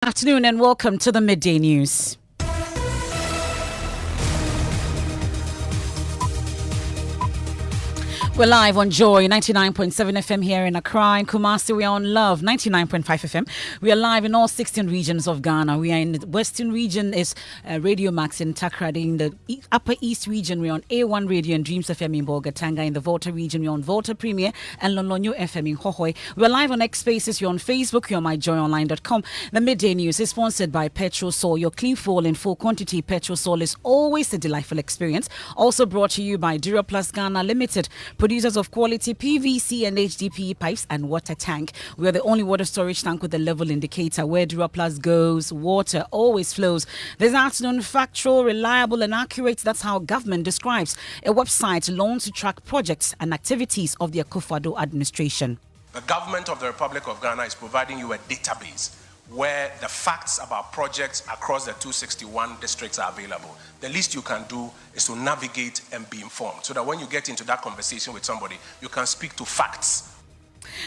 Afternoon and welcome to the Midday News. We're live on Joy 99.7 FM here in Accra. In Kumasi, we are on Love 99.5 FM. We are live in all 16 regions of Ghana. We are in the Western region is Radio Max in Takrady. In the Upper East region, we're on A1 Radio and Dreams FM in Bolgatanga. In the Volta region, we're on Volta Premier and Lolonyo FM in Hohoi. We're live on X Spaces. You're on Facebook. You're on myjoyonline.com. The Midday News is sponsored by Petrol Sol. Your clean fuel in full quantity. Petrol Sol is always a delightful experience. Also brought to you by Duraplus Ghana Limited. Producers of quality PVC and HDPE pipes and water tank. We are the only water storage tank with a level indicator. Where Duraplus goes, water always flows. This afternoon, factual, reliable and accurate. That's how government describes a website launched to track projects and activities of the Appiah-Adu administration. The government of the Republic of Ghana is providing you a database where the facts about projects across the 261 districts are available. The least you can do is to navigate and be informed so that when you get into that conversation with somebody, you can speak to facts.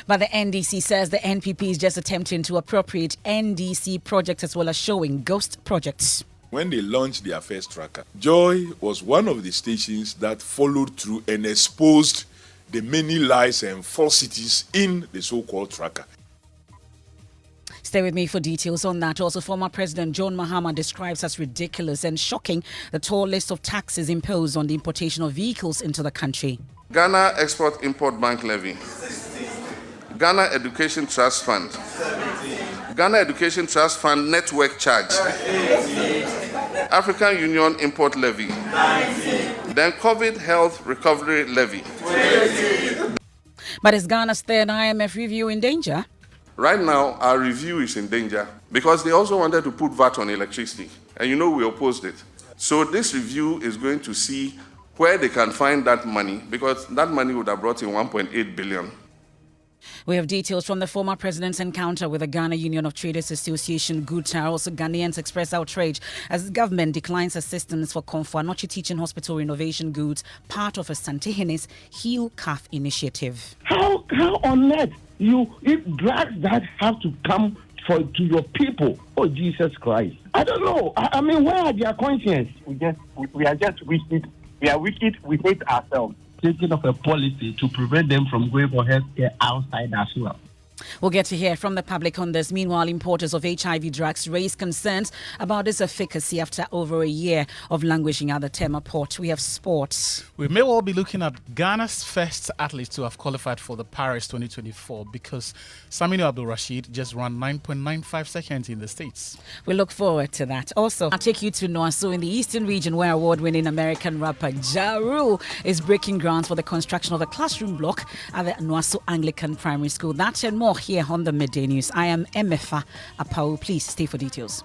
But the NDC says the NPP is just attempting to appropriate NDC projects as well as showing ghost projects. When they launched their first tracker, Joy was one of the stations that followed through and exposed the many lies and falsities in the so-called tracker. Stay with me for details on that. Also, former President John Mahama describes as ridiculous and shocking the tall list of taxes imposed on the importation of vehicles into the country. Ghana Export-Import Bank Levy, Ghana Education Trust Fund, Ghana Education Trust Fund Network Charge, African Union Import Levy, then COVID Health Recovery Levy. But is Ghana's third IMF review in danger? Right now, our review is in danger because they also wanted to put VAT on electricity. And you know we opposed it. So this review is going to see where they can find that money because that money would have brought in 1.8 billion. We have details from the former president's encounter with the Ghana Union of Traders Association, GUTA. Also, Ghanaians express outrage as the government declines assistance for Komfo Anokye Teaching Hospital renovation goods, part of a Santehene's Heal Calf initiative. How on earth if drugs that have to come to your people? Oh, Jesus Christ. I don't know. I mean, where are their conscience? We are just wicked. We are wicked. We hate ourselves. Thinking of a policy to prevent them from going for healthcare outside as well. We'll get to hear from the public on this. Meanwhile, importers of HIV drugs raise concerns about its efficacy after over a year of languishing at the Tema port. We have sports. We may well be looking at Ghana's first athlete to have qualified for the Paris 2024 because Saminu Abdul Rashid just ran 9.95 seconds in the States. We look forward to that. Also, I'll take you to Nwasu in the Eastern region where award-winning American rapper Ja Rule is breaking ground for the construction of a classroom block at the Nwasu Anglican Primary School. That and more here on the Midday News. I am Emefa Apawu. Please stay for details.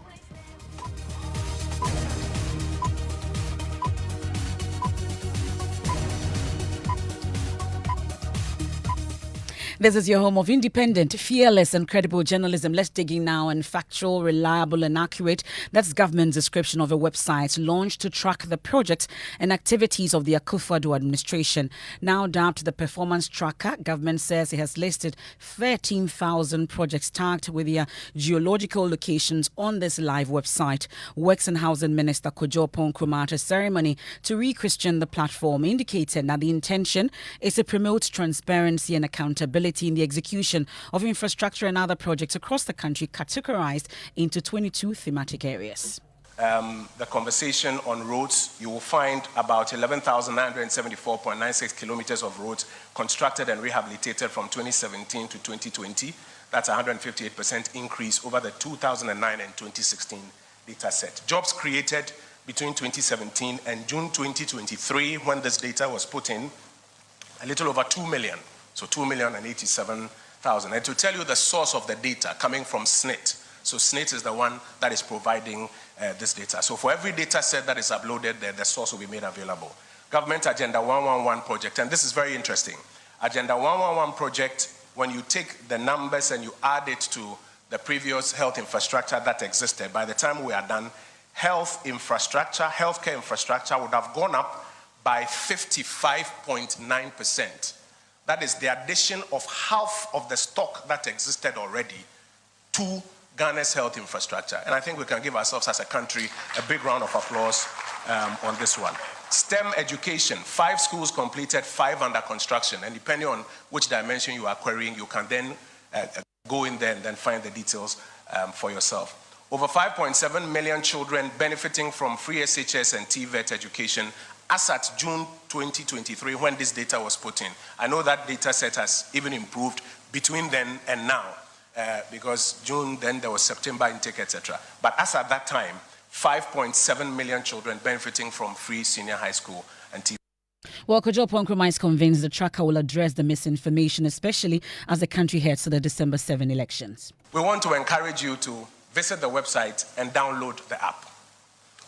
This is your home of independent, fearless and credible journalism. Let's dig in now on factual, reliable and accurate. That's government's description of a website launched to track the projects and activities of the Appiah-Adu administration. Now dubbed the Performance Tracker, government says it has listed 13,000 projects tagged with their geological locations on this live website. Works and Housing Minister Kojo Nkrumah at a ceremony to re-Christian the platform indicated that the intention is to promote transparency and accountability in the execution of infrastructure and other projects across the country categorized into 22 thematic areas. The conversation on roads, you will find about 11,974.96 kilometers of roads constructed and rehabilitated from 2017 to 2020. That's a 158% increase over the 2009 and 2016 data set. Jobs created between 2017 and June 2023, when this data was put in, a little over 2 million. So 2,087,000. And to tell you the source of the data coming from SNIT. So SNIT is the one that is providing this data. So for every data set that is uploaded, the source will be made available. Government Agenda 111 project, and this is very interesting. Agenda 111 project, when you take the numbers and you add it to the previous health infrastructure that existed, by the time we are done, healthcare infrastructure would have gone up by 55.9%. That is the addition of half of the stock that existed already to Ghana's health infrastructure. And I think we can give ourselves as a country a big round of applause on this one. STEM education, 5 schools completed, 5 under construction. And depending on which dimension you are querying, you can then go in there and then find the details for yourself. Over 5.7 million children benefiting from free SHS and TVET education as at June 2023, when this data was put in. I know that data set has even improved between then and now, because June, then there was September intake, etc. But as at that time, 5.7 million children benefiting from free senior high school and TVET. Well, Kojo Ponkroma is convinced the tracker will address the misinformation, especially as the country heads to the December 7 elections. We want to encourage you to visit the website and download the app.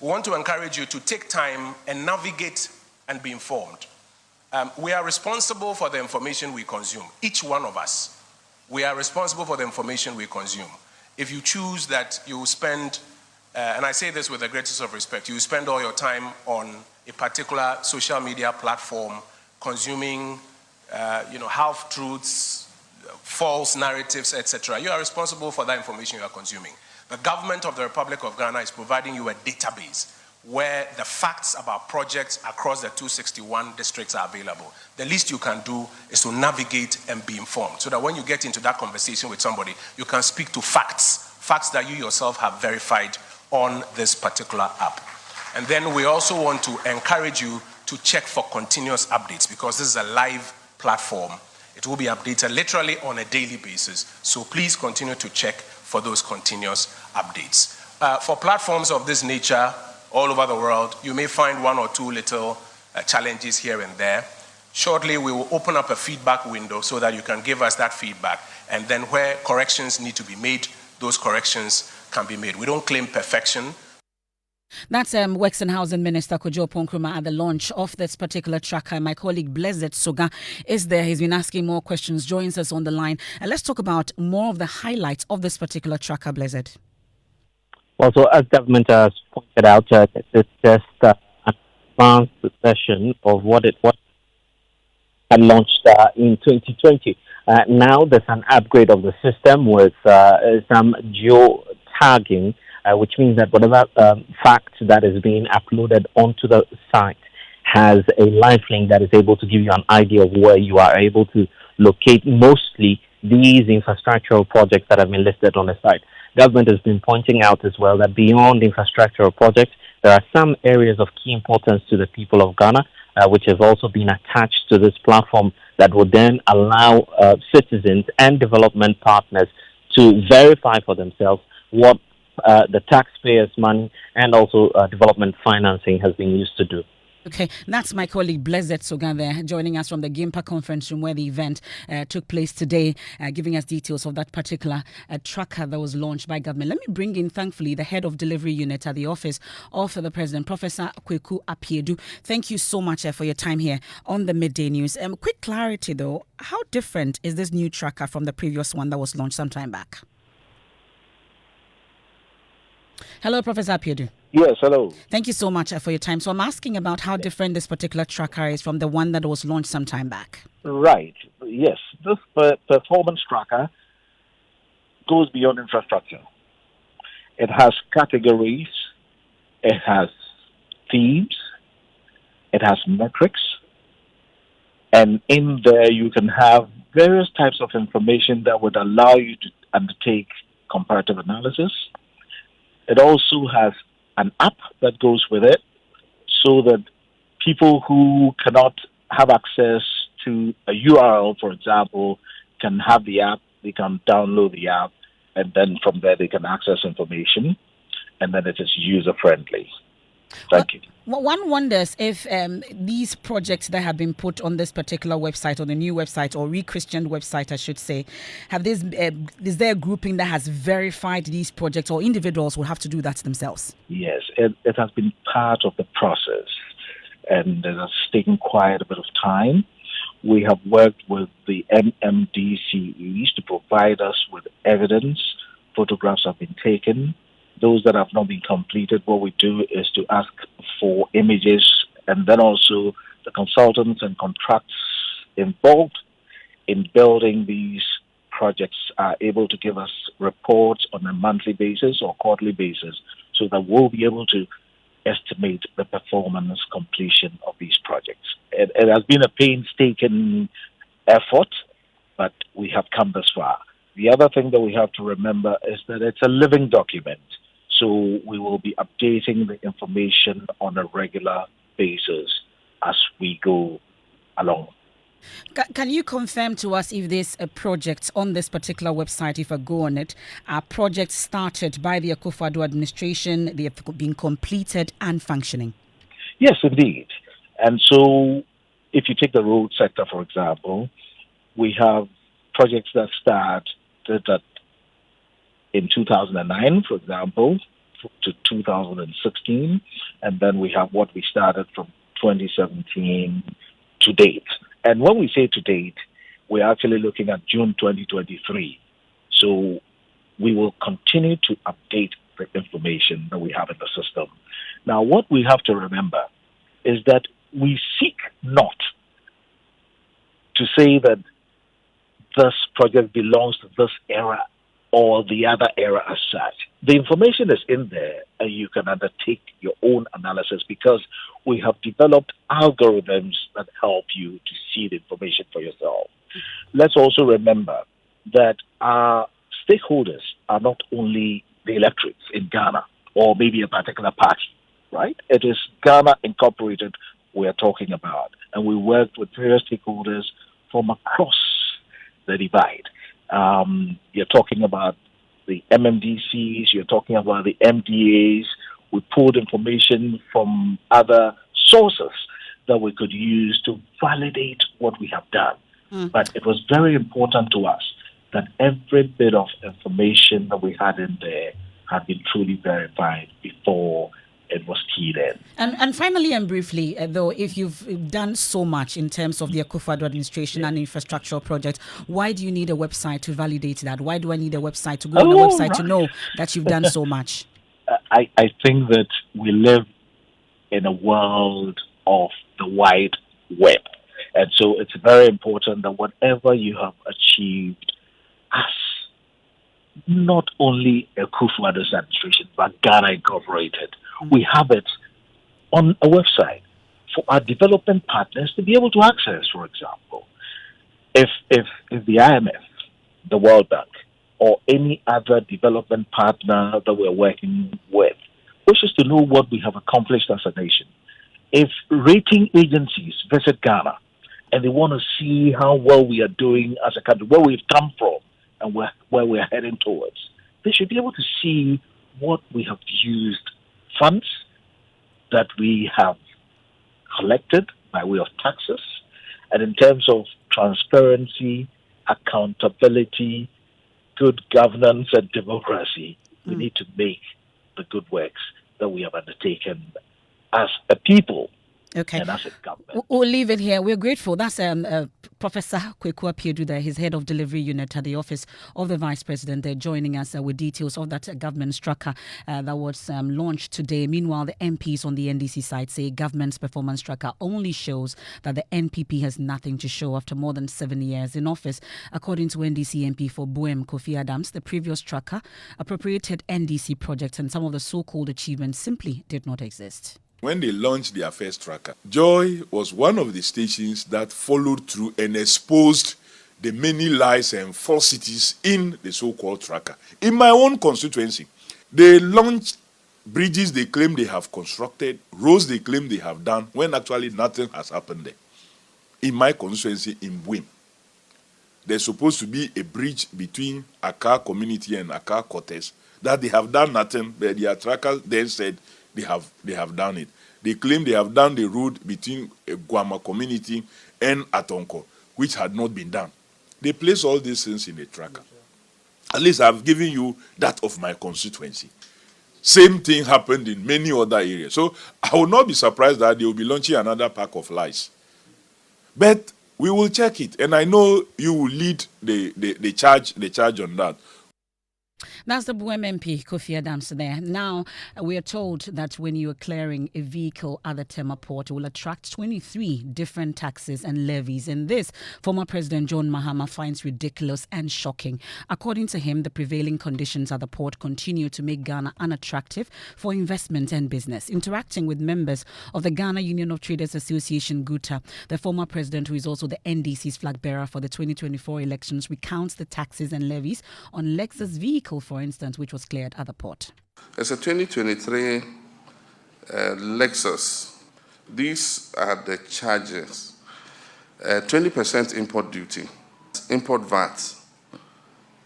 We want to encourage you to take time and navigate and be informed. We are responsible for the information we consume. Each one of us, we are responsible for the information we consume. If you choose that you spend, and I say this with the greatest of respect, you spend all your time on a particular social media platform consuming, half-truths, false narratives, etc. You are responsible for that information you are consuming. The government of the Republic of Ghana is providing you a database where the facts about projects across the 261 districts are available. The least you can do is to navigate and be informed, so that when you get into that conversation with somebody, you can speak to facts that you yourself have verified on this particular app. And then we also want to encourage you to check for continuous updates, because this is a live platform. It will be updated literally on a daily basis. So please continue to check for those continuous updates. For platforms of this nature all over the world, you may find 1 or 2 little challenges here and there. Shortly, we will open up a feedback window so that you can give us that feedback. And then where corrections need to be made, those corrections can be made. We don't claim perfection. That's Works and Housing Minister Kojo Ponkroma at the launch of this particular tracker. My colleague Blessed Soga is there. He's been asking more questions, joins us on the line. And let's talk about more of the highlights of this particular tracker, Blessed. Well, so as government has pointed out, it's just an advanced version of what had launched in 2020. Now there's an upgrade of the system with some geo-tagging, which means that whatever fact that is being uploaded onto the site has a live link that is able to give you an idea of where you are able to locate mostly these infrastructural projects that have been listed on the site. Government has been pointing out as well that beyond infrastructural projects, there are some areas of key importance to the people of Ghana, which have also been attached to this platform that would then allow citizens and development partners to verify for themselves what the taxpayers' money and also development financing has been used to do. Okay, that's my colleague Blessed Soga there, joining us from the GIMPA conference room where the event took place today, giving us details of that particular tracker that was launched by government. Let me bring in, thankfully, the head of delivery unit at the office of the president, Professor Appiah-Adu. Thank you so much for your time here on the Midday News. Quick clarity, though, how different is this new tracker from the previous one that was launched some time back? Hello, Professor Appiah-Adu. Yes, hello. Thank you so much for your time. So I'm asking about how different this particular tracker is from the one that was launched some time back. Right. Yes. This performance tracker goes beyond infrastructure. It has categories. It has themes. It has metrics. And in there, you can have various types of information that would allow you to undertake comparative analysis. It also has an app that goes with it, so that people who cannot have access to a URL, for example, can have the app, they can download the app, and then from there they can access information, and then it is user-friendly. Thank you. One wonders if these projects that have been put on this particular website, or the new website, or re-Christianed website, I should say, is there a grouping that has verified these projects, or individuals will have to do that themselves? Yes, it has been part of the process, and it has taken quite a bit of time. We have worked with the MMDCEs to provide us with evidence. Photographs have been taken. Those that have not been completed, what we do is to ask for images, and then also the consultants and contracts involved in building these projects are able to give us reports on a monthly basis or quarterly basis so that we'll be able to estimate the performance completion of these projects. It has been a painstaking effort, but we have come this far. The other thing that we have to remember is that it's a living document, so we will be updating the information on a regular basis as we go along. Can you confirm to us if there's a project on this particular website, if I go on it, are projects started by the Appiah-Adu administration, they have been completed and functioning? Yes, indeed. And so if you take the road sector, for example, we have projects that started in 2009, for example, to 2016, and then we have what we started from 2017 to date. And when we say to date, we're actually looking at June 2023. So we will continue to update the information that we have in the system. Now, what we have to remember is that we seek not to say that this project belongs to this era or the other era as such. The information is in there and you can undertake your own analysis because we have developed algorithms that help you to see the information for yourself. Let's also remember that our stakeholders are not only the electorates in Ghana or maybe a particular party, right? It is Ghana Incorporated we are talking about, and we work with various stakeholders from across the divide. You're talking about the MMDCs, you're talking about the MDAs. We pulled information from other sources that we could use to validate what we have done. But it was very important to us that every bit of information that we had in there had been truly verified before it was keyed in. And finally and briefly, though, if you've done so much in terms of the Appiah-Adu administration and infrastructural projects, why do you need a website to validate that? Why do I need a website to go on a website to know that you've done so much? I think that we live in a world of the wide web. And so it's very important that whatever you have achieved as not only Akufo-Addo's administration, but Ghana Incorporated, we have it on a website for our development partners to be able to access. For example, if the IMF, the World Bank, or any other development partner that we're working with wishes to know what we have accomplished as a nation, if rating agencies visit Ghana and they want to see how well we are doing as a country, where we've come from and where we're heading towards, they should be able to see what we have used funds that we have collected by way of taxes, and in terms of transparency, accountability, good governance, and democracy, we need to make the good works that we have undertaken as a people. Okay. And as a government. We'll leave it here. We're grateful. That's Professor Appiah-Adu there, his head of delivery unit at the office of the Vice President. They're joining us with details of that government tracker that was launched today. Meanwhile, the MPs on the NDC side say government's performance tracker only shows that the NPP has nothing to show after more than 7 years in office. According to NDC MP for Boem, Kofi Adams, the previous tracker appropriated NDC projects and some of the so-called achievements simply did not exist. When they launched their first tracker, Joy was one of the stations that followed through and exposed the many lies and falsities in the so-called tracker. In my own constituency, they launched bridges they claim they have constructed, roads they claim they have done, when actually nothing has happened there. In my constituency in Boem, there's supposed to be a bridge between Accra community and Accra Cortes that they have done nothing, but their tracker then said they have done it. They claim they have done the road between Guama community and Atonko, which had not been done. They place all these things in the tracker. At least I've given you that of my constituency. Same thing happened in many other areas. So I will not be surprised that they will be launching another pack of lies. But we will check it, and I know you will lead the charge on that. That's the Buem MP, Kofi Adams there. Now, we are told that when you are clearing a vehicle at the Tema port, it will attract 23 different taxes and levies. And this, former President John Mahama finds ridiculous and shocking. According to him, the prevailing conditions at the port continue to make Ghana unattractive for investment and business. Interacting with members of the Ghana Union of Traders Association, GUTA, the former president, who is also the NDC's flag bearer for the 2024 elections, recounts the taxes and levies on Lexus vehicle, for instance, which was cleared at the port. It's a 2023 Lexus. These are the charges. 20% import duty, import VAT,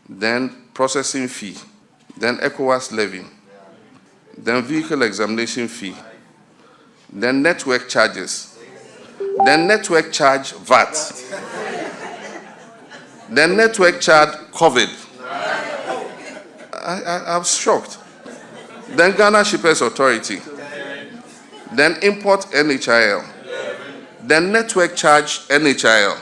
then processing fee, then ECOWAS levy, then vehicle examination fee, then network charges, then network charge VAT, then network charge COVID. I'm shocked. Then Ghana Shippers Authority, then import NHIL, then network charge NHIL,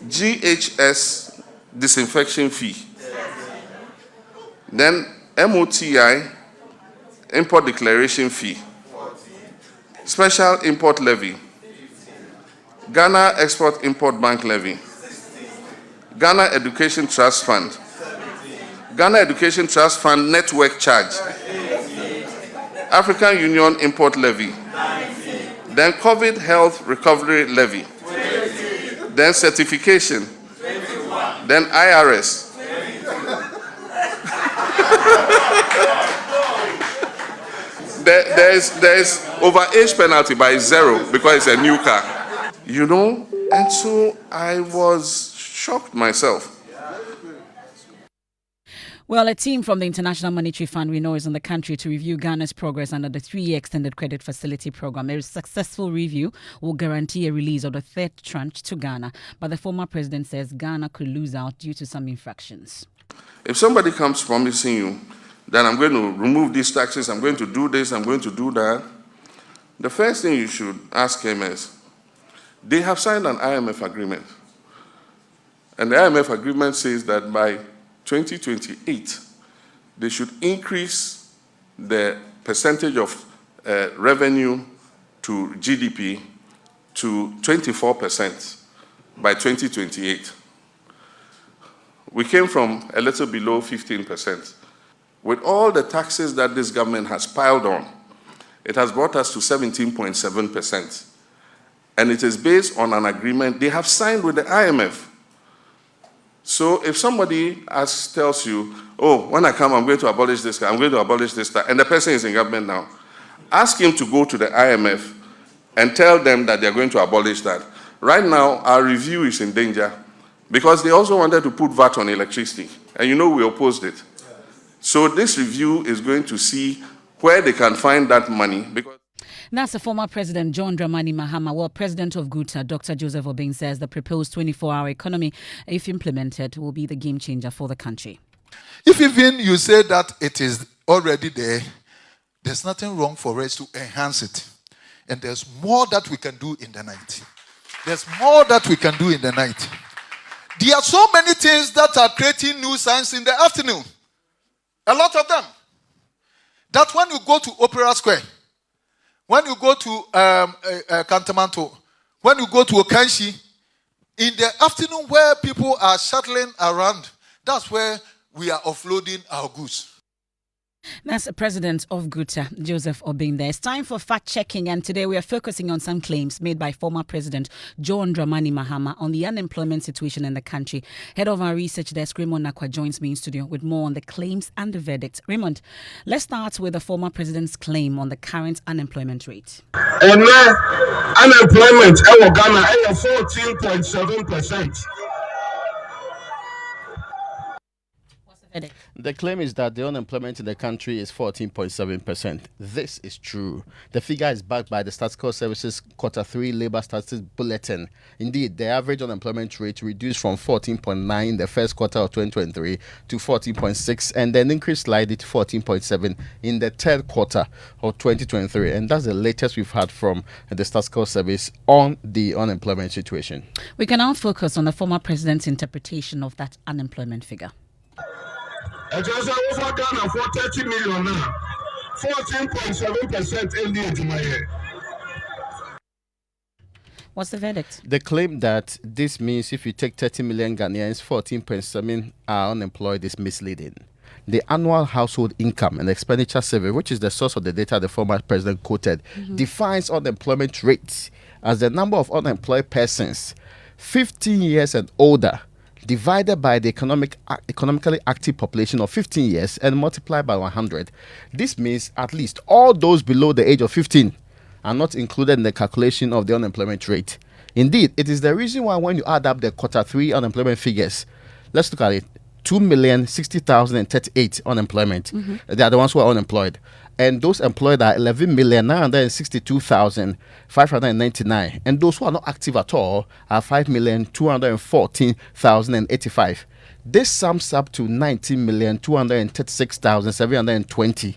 GHS disinfection fee, then MOTI import declaration fee, special import levy, Ghana Export Import Bank levy, Ghana Education Trust Fund, Ghana Education Trust Fund network charge, African Union import levy, then COVID health recovery levy, then certification, then IRS. there is over age penalty by 0 because it's a new car. You know, and so I was shocked myself. Well, a team from the International Monetary Fund, we know, is in the country to review Ghana's progress under the 3-year Extended Credit Facility Program. A successful review will guarantee a release of the third tranche to Ghana. But the former president says Ghana could lose out due to some infractions. If somebody comes promising you that I'm going to remove these taxes, I'm going to do this, I'm going to do that, the first thing you should ask him is, they have signed an IMF agreement. And the IMF agreement says that by 2028, they should increase the percentage of revenue to GDP to 24% by 2028. We came from a little below 15%. With all the taxes that this government has piled on, it has brought us to 17.7%. And it is based on an agreement they have signed with the IMF. So if somebody tells you, oh, when I come, I'm going to abolish this, I'm going to abolish this, and the person is in government now, ask him to go to the IMF and tell them that they're going to abolish that. Right now, our review is in danger because they also wanted to put VAT on electricity. And you know we opposed it. So this review is going to see where they can find that money. Because that's the former President John Dramani Mahama. Well, President of GUTA, Dr. Joseph Obeng, says the proposed 24-hour economy, if implemented, will be the game changer for the country. If even you say that it is already there, there's nothing wrong for us to enhance it. And there's more that we can do in the night. There's more that we can do in the night. There are so many things that are creating nuisance in the afternoon. A lot of them. That when you go to Opera Square, when you go to Kantamanto, when you go to Okanshi, in the afternoon where people are shuttling around, that's where we are offloading our goods. That's the President of GUTA, Joseph Obeng there. It's time for fact-checking, and today we are focusing on some claims made by former President John Dramani Mahama on the unemployment situation in the country. Head of our research desk, Raymond Nakwa, joins me in studio with more on the claims and the verdict. Raymond, let's start with the former President's claim on the current unemployment rate. And now, unemployment in Ghana is 14.7%. The claim is that the unemployment in the country is 14.7%. This is true. The figure is backed by the Statistical Services Q3 Labour Statistics Bulletin. Indeed, the average unemployment rate reduced from 14.9 in the first quarter of 2023 to 14.6 and then increased slightly to 14.7 in the third quarter of 2023. And that's the latest we've had from the Statistical Service on the unemployment situation. We can now focus on the former president's interpretation of that unemployment figure. just over Ghana for 30 million now. 14.7% NDA to my head. What's the verdict? They claim that this means if you take 30 million Ghanaians, 14.7 are unemployed is misleading. The annual household income and expenditure survey, which is the source of the data the former president quoted, defines unemployment rates as the number of unemployed persons 15 years and older divided by the economically active population of 15 years and multiplied by 100. This means at least all those below the age of 15 are not included in the calculation of the unemployment rate. Indeed, it is the reason why when you add up the quarter 3 unemployment figures, let's look at it, 2,060,038 unemployment. They are the ones who are unemployed. And those employed are 11,962,599. And those who are not active at all are 5,214,085. This sums up to 19,236,720.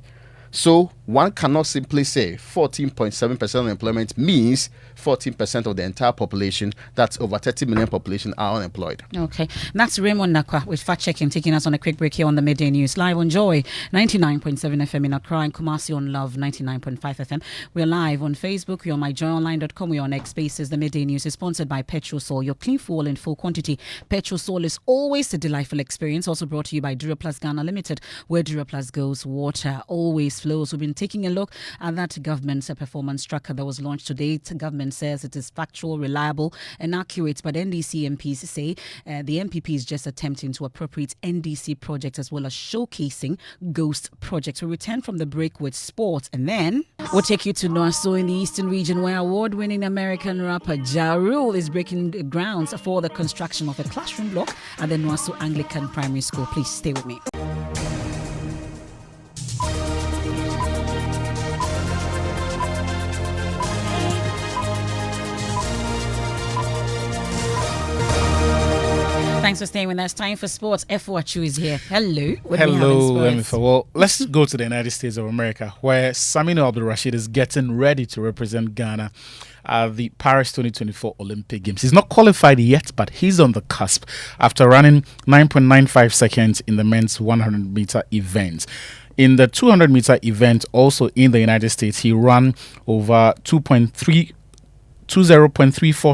So one cannot simply say 14.7% unemployment means 14% of the entire population, that's over 30 million population, are unemployed. Okay, that's Raymond Nakwa with fact checking, taking us on a quick break here on the Midday News, live on Joy 99.7 FM in Accra and Kumasi on Love 99.5 FM. We're live on Facebook, we're on myjoyonline.com, we're on X Spaces. The Midday News is sponsored by Petrol Sol, your clean fuel in full quantity. Petrol Sol is always a delightful experience. Also brought to you by Duraplus Ghana Limited, where Duraplus goes, water always flows. We've been taking a look at that government's performance tracker that was launched today. The government says it is factual, reliable and accurate, but NDC MPs say the MPP is just attempting to appropriate NDC projects as well as showcasing ghost projects. We return from the break with sports and then we'll take you to Nwaso in the Eastern region, where award-winning American rapper Ja Rule is breaking grounds for the construction of a classroom block at the Nwaso Anglican Primary School. Please stay with me. Thanks for staying with us. Time for sports. Appiah-Adu is here. Hello. Hello, Emefa. Well, let's go to the United States of America, where Saminu Abdul-Rashid is getting ready to represent Ghana at the Paris 2024 Olympic Games. He's not qualified yet, but he's on the cusp after running 9.95 seconds in the men's 100-meter event. In the 200-meter event, also in the United States, he ran over 20.34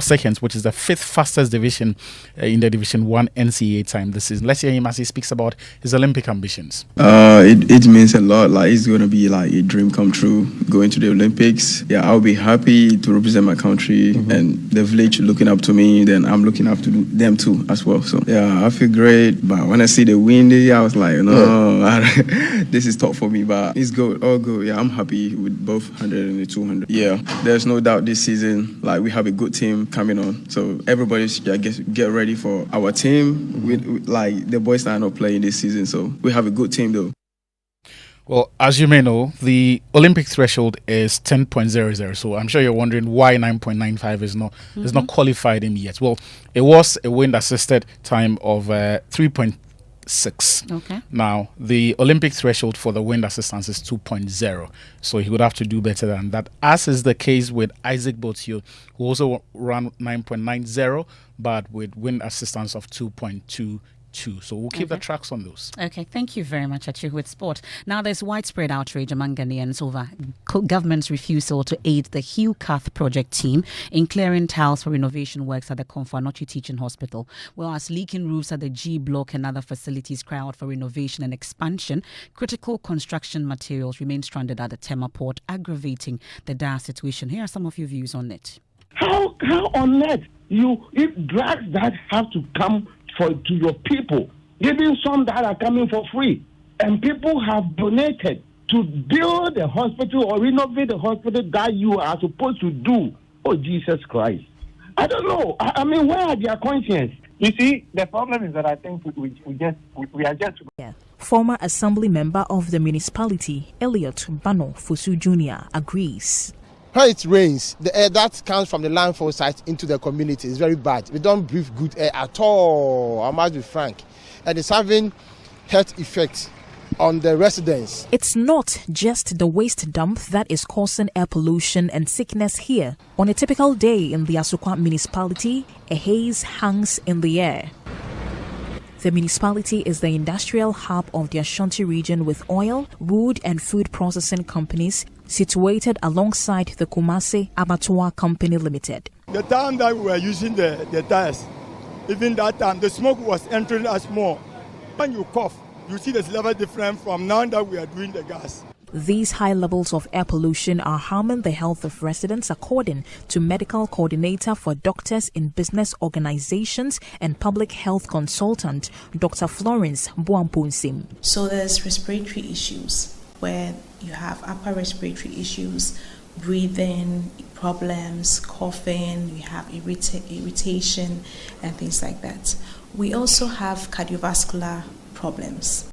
seconds, which is the 5th fastest division in the Division 1 NCAA time this season. Let's hear him as he speaks about his Olympic ambitions. It means a lot. Like, it's going to be like a dream come true going to the Olympics. Yeah, I'll be happy to represent my country and the village looking up to me. Then I'm looking up to them too as well. So yeah, I feel great. But when I see the wind, I was like, no, this is tough for me. But it's good, all good. Yeah, I'm happy with both 100 and the 200. Yeah, there's no doubt this season, like, we have a good team coming on, so everybody should get ready for our team. Like, the boys are not playing this season, so we have a good team though. Well, as you may know, the Olympic threshold is 10.00, so I'm sure you're wondering why 9.95 is not qualified in yet. Well, it was a wind-assisted time of 3.6. Okay. Now, the Olympic threshold for the wind assistance is 2.0, so he would have to do better than that, as is the case with Isaac Botiot, who also ran 9.90, but with wind assistance of 2.22. So we'll keep the tracks on those. Okay, thank you very much, Achu, with sport. Now, there's widespread outrage among Ghanaians over government's refusal to aid the Hugh Cath project team in clearing tiles for renovation works at the Komfo Anokye Teaching Hospital. Well, as leaking roofs at the G Block and other facilities cry out for renovation and expansion, critical construction materials remain stranded at the Tema port, aggravating the dire situation. Here are some of your views on it. How on earth if drugs that have to come to your people, even some that are coming for free, and people have donated to build a hospital or renovate the hospital that you are supposed to do. Oh, Jesus Christ. I don't know. I mean, where are their conscience? You see, the problem is that I think we are just... Yeah. Former assembly member of the municipality, Elliot Bano Fusu Jr., agrees. When it rains, the air that comes from the landfill site into the community is very bad. We don't breathe good air at all, I must be frank. And it's having health effects on the residents. It's not just the waste dump that is causing air pollution and sickness here. On a typical day in the Asukwa municipality, a haze hangs in the air. The municipality is the industrial hub of the Ashanti region with oil, wood and food processing companies situated alongside the Kumasi Abattoir Company Limited. The time that we were using the tires, even that time, the smoke was entering us more. When you cough, you see this level different from now that we are doing the gas. These high levels of air pollution are harming the health of residents, according to medical coordinator for doctors in business organizations and public health consultant, Dr. Florence Buampunsim. So there's respiratory issues where you have upper respiratory issues, breathing problems, coughing, you have irritation and things like that. We also have cardiovascular problems.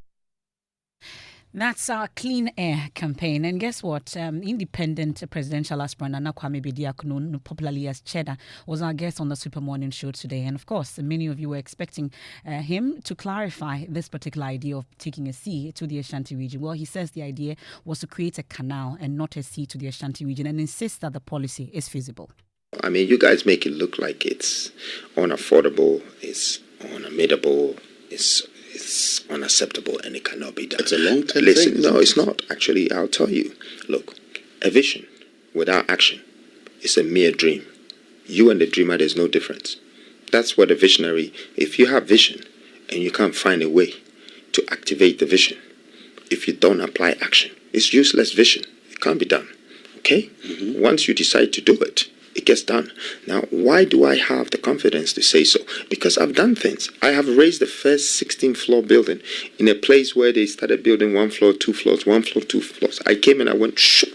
That's our Clean Air campaign. And guess what? Independent presidential aspirant Nana Kwame Bediako, popularly as Cheddar, was our guest on the Super Morning Show today. And of course, many of you were expecting him to clarify this particular idea of taking a sea to the Ashanti region. Well, he says the idea was to create a canal and not a sea to the Ashanti region, and insists that the policy is feasible. I mean, you guys make it look like it's unaffordable, it's unamidable, it's unacceptable, and it cannot be done. It's a long-term Listen, thing. no, it's not. Actually, I'll tell you. Look, a vision without action is a mere dream. You and the dreamer, there's no difference. That's what a visionary, if you have vision and you can't find a way to activate the vision, if you don't apply action, it's useless vision. It can't be done. Okay? Mm-hmm. Once you decide to do it, it gets done. Now, why do I have the confidence to say so? Because I've done things. I have raised the first 16-floor building in a place where they started building 1 floor, 2 floors, 1 floor, 2 floors. I came and I went, shoo,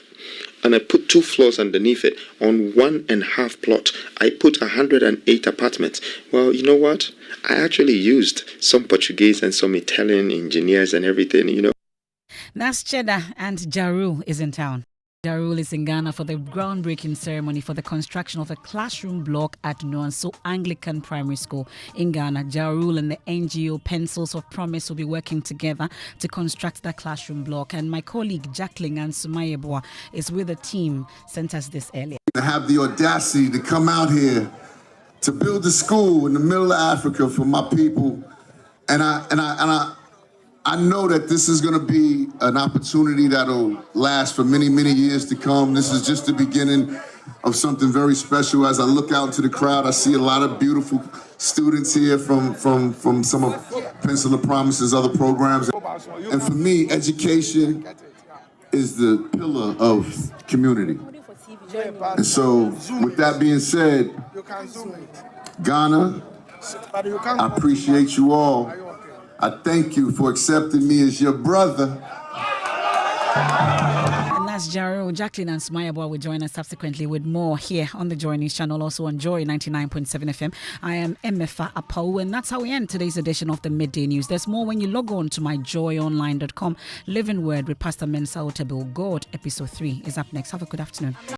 and I put 2 floors underneath it on 1.5 plot. I put 108 apartments. Well, you know what? I actually used some Portuguese and some Italian engineers and everything, you know. That's Cheddar, and Jarul is in town. Jarul is in Ghana for the groundbreaking ceremony for the construction of a classroom block at Nuanso Anglican Primary School in Ghana. Jarul and the NGO Pencils of Promise will be working together to construct that classroom block. And my colleague Jacqueline Ansumayebwa is with the team, sent us this earlier. To have the audacity to come out here to build a school in the middle of Africa for my people, and I know that this is going to be an opportunity that'll last for many, many years to come. This is just the beginning of something very special. As I look out into the crowd, I see a lot of beautiful students here from some of Pencil of Promise's other programs. And for me, education is the pillar of community. And so, with that being said, Ghana, I appreciate you all. I thank you for accepting me as your brother. And that's Jarul. Jacqueline and Smayabwa will join us subsequently with more here on the Joy News channel, also on Joy 99.7 FM. I am Emefa Apawu, and that's how we end today's edition of the Midday News. There's more when you log on to myjoyonline.com. Living Word with Pastor Mensa Otabil. God, episode 3 is up next. Have a good afternoon.